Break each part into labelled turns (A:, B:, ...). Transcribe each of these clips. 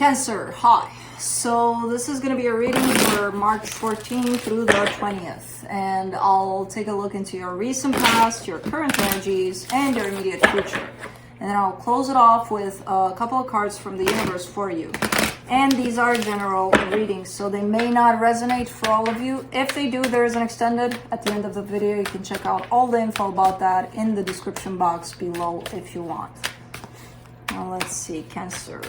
A: Cancer, hi. So this is going to be a reading for March 14th through the 20th. And I'll take a look into your recent past, your current energies, and your immediate future. And then I'll close it off with a couple of cards from the universe for you. And these are general readings, so they may not resonate for all of you. If they do, there is an extended at the end of the video. You can check out all the info about that in the description box below if you want. Now let's see, Cancer.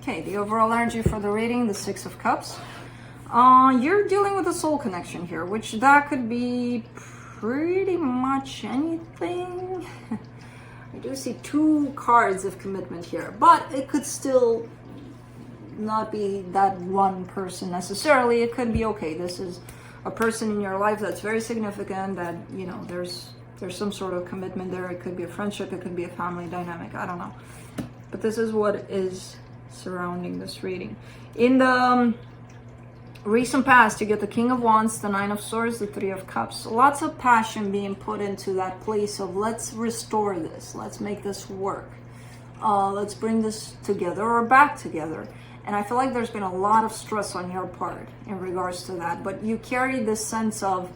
A: Okay, the overall energy for the reading, the Six of Cups. You're dealing with a soul connection here, which that could be pretty much anything. I do see two cards of commitment here, but it could still not be that one person necessarily. It could be, okay, this is a person in your life that's very significant, that, you know, there's some sort of commitment there. It could be a friendship, it could be a family dynamic, I don't know. But this is what is surrounding this reading. In the recent past, you get the King of Wands, the Nine of Swords, the Three of Cups. Lots of passion being put into that place of let's restore this, let's make this work, let's bring this together or back together. And I feel like there's been a lot of stress on your part in regards to that, but you carry this sense of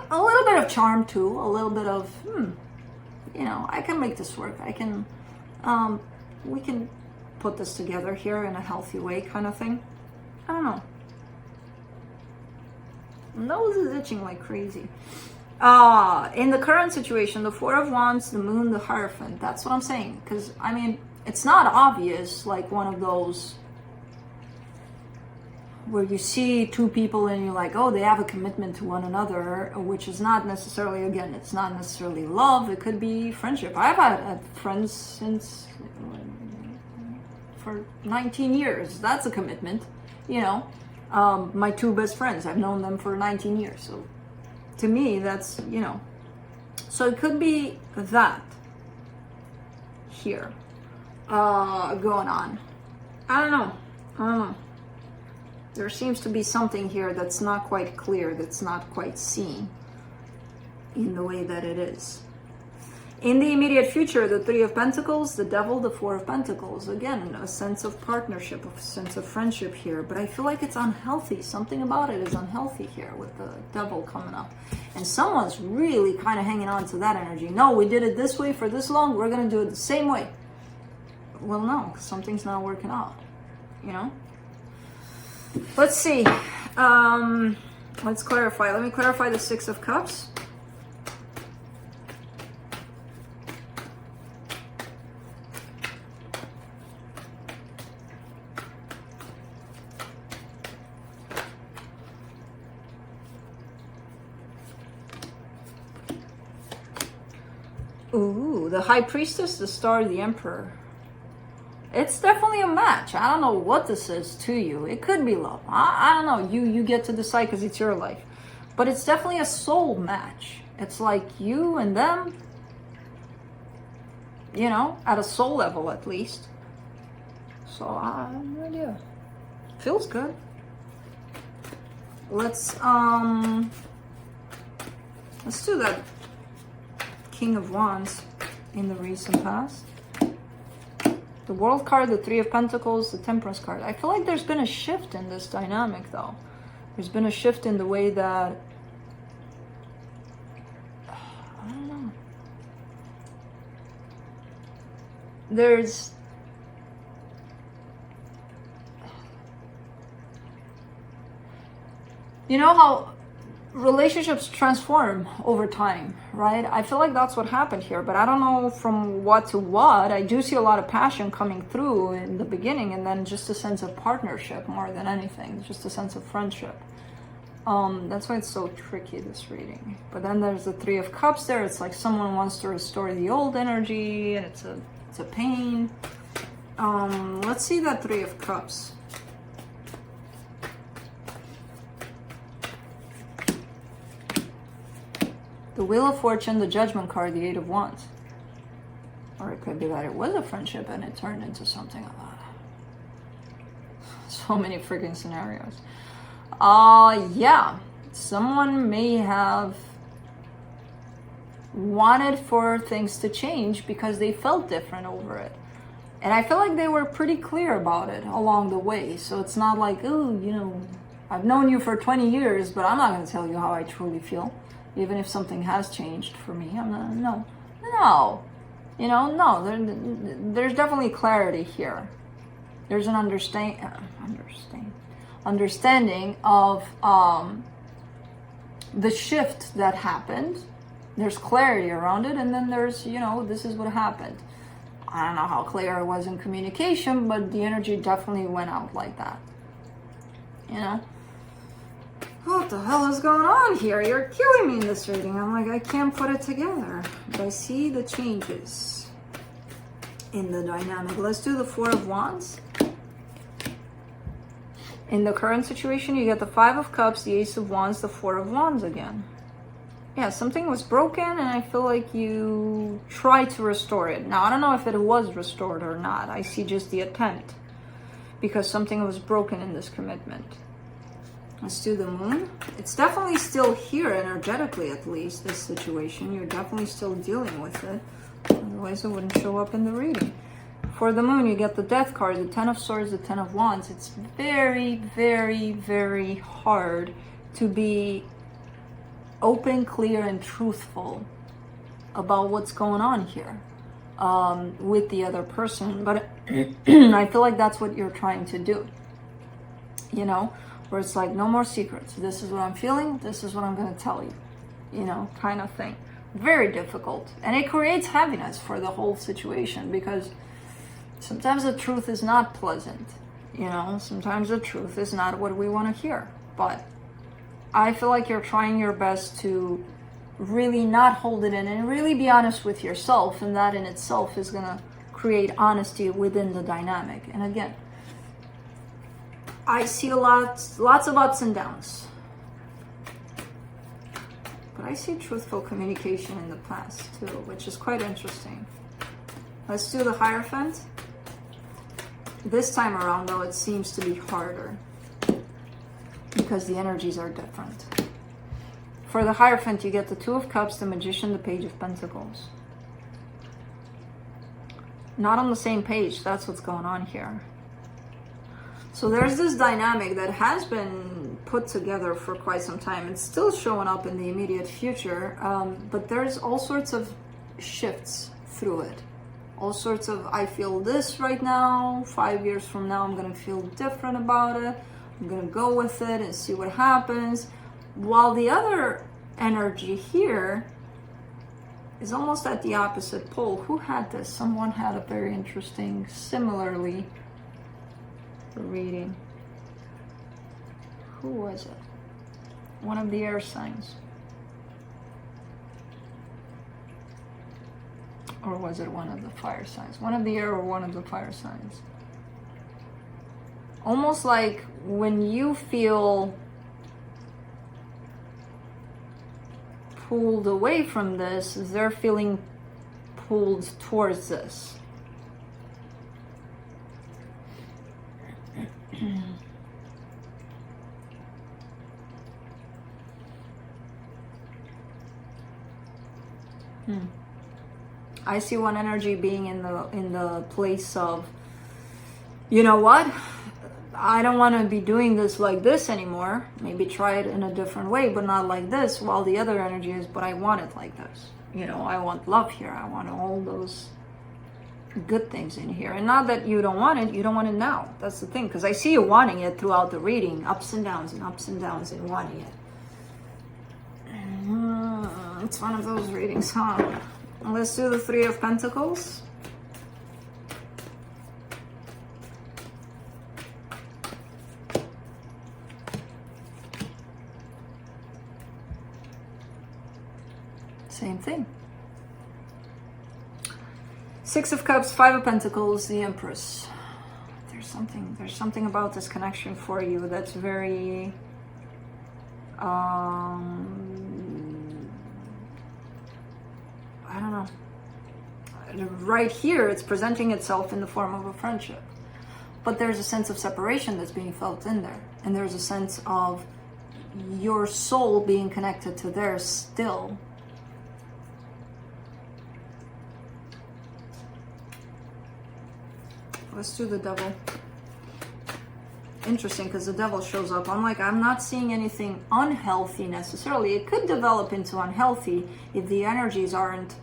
A: a little bit of charm too, a little bit of you know, I can make this work, I can we can put this together here in a healthy way, kind of thing. I don't know. Nose is itching like crazy. In the current situation, the Four of Wands, the Moon, the Hierophant. That's what I'm saying. Because, I mean, it's not obvious, like one of those where you see two people and you're like, oh, they have a commitment to one another, which is not necessarily, again, it's not necessarily love. It could be friendship. I've had friends since for 19 years. That's a commitment, you know. My two best friends, I've known them for 19 years. So to me, that's, you know. So it could be that here going on. I don't know. There seems to be something here that's not quite clear, that's not quite seen in the way that it is. In the immediate future, the Three of Pentacles, the Devil, the Four of Pentacles. Again, a sense of partnership, a sense of friendship here. But I feel like it's unhealthy. Something about it is unhealthy here with the Devil coming up. And someone's really kind of hanging on to that energy. No, we did it this way for this long. We're going to do it the same way. Well, no, something's not working out, you know? Let's see. Let's clarify. Let me clarify the Six of Cups. Ooh, the High Priestess, the Star, the Emperor. It's definitely a match. I don't know what this is to you. It could be love. I don't know. You get to decide because it's your life. But it's definitely a soul match. It's like you and them, you know, at a soul level at least. So I have no idea. Feels good. Let's do that King of Wands in the recent past. The World card, the Three of Pentacles, the Temperance card. I feel like there's been a shift in this dynamic though. There's been a shift in the way that, I don't know. There's, you know how relationships transform over time, right? I feel like that's what happened here, but I don't know from what to what. I do see a lot of passion coming through in the beginning, and then just a sense of partnership more than anything, just a sense of friendship. That's why it's so tricky, this reading. But then there's the Three of Cups there. It's like someone wants to restore the old energy, and it's a pain. Let's see that Three of Cups. The Wheel of Fortune, the Judgment card, the Eight of Wands. Or it could be that it was a friendship and it turned into something else. So many freaking scenarios. Yeah. Someone may have wanted for things to change because they felt different over it. And I feel like they were pretty clear about it along the way. So it's not like, oh, you know, I've known you for 20 years, but I'm not going to tell you how I truly feel. Even if something has changed for me. I'm not, no. You know, no, there's definitely clarity here. There's an understanding of the shift that happened. There's clarity around it, and then there's, you know, this is what happened. I don't know how clear it was in communication, but the energy definitely went out like that. You know? What the hell is going on here? You're killing me in this reading. I'm like, I can't put it together. But I see the changes in the dynamic. Let's do the Four of Wands. In the current situation, you get the Five of Cups, the Ace of Wands, the Four of Wands again. Yeah, something was broken and I feel like you tried to restore it. Now, I don't know if it was restored or not. I see just the attempt because something was broken in this commitment. Let's do the Moon. It's definitely still here, energetically at least, this situation. You're definitely still dealing with it. Otherwise, it wouldn't show up in the reading. For the Moon, you get the Death card, the Ten of Swords, the Ten of Wands. It's very, very, very hard to be open, clear, and truthful about what's going on here with the other person. But I feel like that's what you're trying to do. You know? Where it's like, no more secrets. This is what I'm feeling. This is what I'm going to tell you. You know, kind of thing. Very difficult. And it creates heaviness for the whole situation because sometimes the truth is not pleasant. You know, sometimes the truth is not what we want to hear. But I feel like you're trying your best to really not hold it in and really be honest with yourself. And that in itself is going to create honesty within the dynamic. And again, I see lots of ups and downs. But I see truthful communication in the past too, which is quite interesting. Let's do the Hierophant. This time around though, it seems to be harder because the energies are different. For the Hierophant, you get the Two of Cups, the Magician, the Page of Pentacles. Not on the same page, that's what's going on here. So there's this dynamic that has been put together for quite some time. It's still showing up in the immediate future, but there's all sorts of shifts through it. All sorts of, I feel this right now, 5 years from now I'm going to feel different about it. I'm going to go with it and see what happens. While the other energy here is almost at the opposite pole. Who had this? Someone had a very interesting, similarly, reading. Who was it? One of the air signs. Or was it one of the fire signs? One of the air or one of the fire signs. Almost like when you feel pulled away from this, they're feeling pulled towards this. I see one energy being in the place of, you know what? I don't want to be doing this like this anymore. Maybe try it in a different way, but not like this. While the other energy is, but I want it like this. You know, I want love here. I want all those good things in here. And not that you don't want it, you don't want it now. That's the thing. Because I see you wanting it throughout the reading. Ups and downs and wanting it. It's one of those readings, huh? Let's do the Three of Pentacles. Same thing. Six of Cups, Five of Pentacles, the Empress. There's something about this connection for you that's very I don't know. right here, it's presenting itself in the form of a friendship. But there's a sense of separation that's being felt in there. And there's a sense of your soul being connected to theirs still. Let's do the devil. Interesting, because the devil shows up. I'm not seeing anything unhealthy necessarily. It could develop into unhealthy if the energies aren't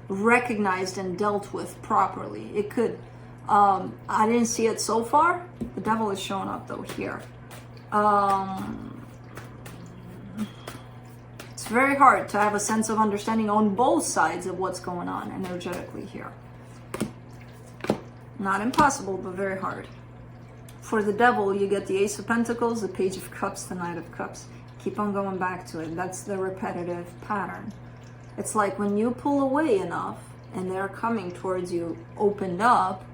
A: recognized and dealt with properly. It could. I didn't see it so far. The devil is showing up though here. It's very hard to have a sense of understanding on both sides of what's going on energetically here. Not impossible, but very hard. For the devil, you get the Ace of Pentacles, the Page of Cups, the Knight of Cups. Keep on going back to it. That's the repetitive pattern. It's like when you pull away enough and they're coming towards you opened up,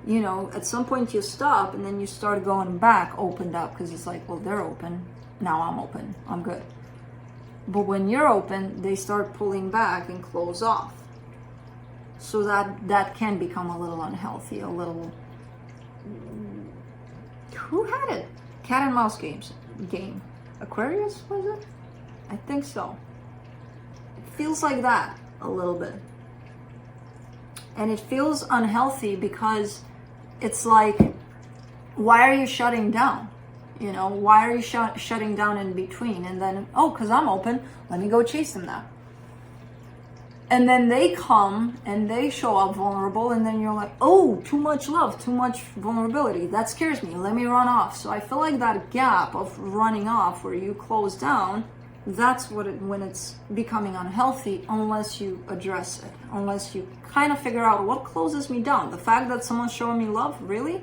A: you know, at some point you stop and then you start going back opened up because it's like, well, they're open. Now I'm open. I'm good. But when you're open, they start pulling back and close off. So that can become a little unhealthy, a little... Who had it? Cat and mouse game. Aquarius, was it? I think so. It feels like that a little bit. And it feels unhealthy because it's like, why are you shutting down? You know, why are you shutting down in between? And then, oh, because I'm open, let me go chase them now. And then they come and they show up vulnerable, and then you're like, oh, too much love, too much vulnerability. That scares me. Let me run off. So I feel like that gap of running off where you close down, that's when it's becoming unhealthy, unless you address it, unless you kind of figure out what closes me down. The fact that someone's showing me love, really?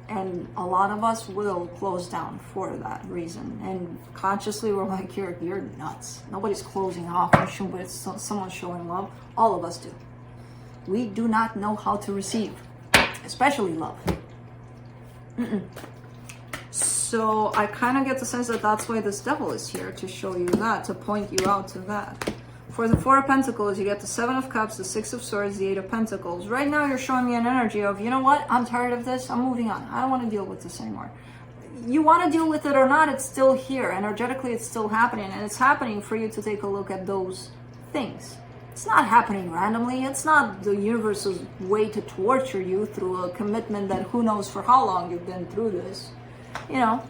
A: And a lot of us will close down for that reason. And consciously, we're like, you're nuts. Nobody's closing off, but it's someone's showing love. All of us do. We do not know how to receive, especially love. So I kind of get the sense that that's why this devil is here, to show you that, to point you out to that. For the Four of Pentacles, you get the Seven of Cups, the Six of Swords, the Eight of Pentacles. Right now, you're showing me an energy of, you know what? I'm tired of this. I'm moving on. I don't want to deal with this anymore. You want to deal with it or not, it's still here. Energetically, it's still happening. And it's happening for you to take a look at those things. It's not happening randomly. It's not the universe's way to torture you through a commitment that who knows for how long you've been through this. You know,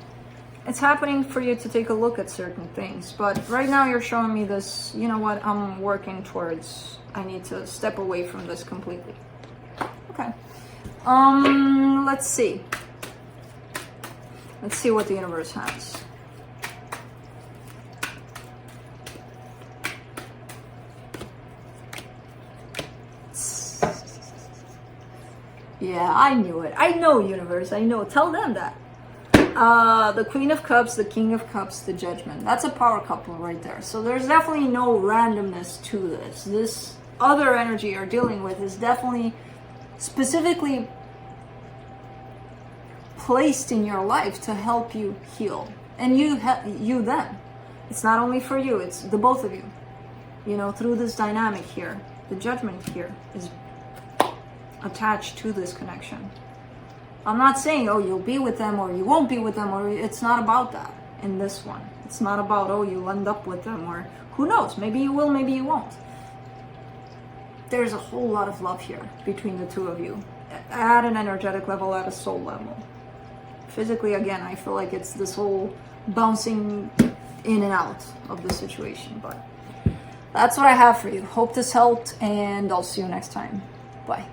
A: it's happening for you to take a look at certain things. But right now you're showing me this, you know what, I'm working towards, I need to step away from this completely. Okay. Let's see. Let's see what the universe has. Yeah, I knew it. I know, universe. I know. Tell them that. The Queen of Cups, the King of Cups, the Judgment. That's a power couple right there. So there's definitely no randomness to this. This other energy you're dealing with is definitely specifically placed in your life to help you heal. And you them. It's not only for you, it's the both of you. You know, through this dynamic here. The Judgment here is attached to this connection. I'm not saying, oh, you'll be with them or you won't be with them, or it's not about that in this one. It's not about, oh, you'll end up with them, or who knows, maybe you will, maybe you won't. There's a whole lot of love here between the two of you at an energetic level, at a soul level. Physically, again, I feel like it's this whole bouncing in and out of the situation, but that's what I have for you. Hope this helped, and I'll see you next time. Bye.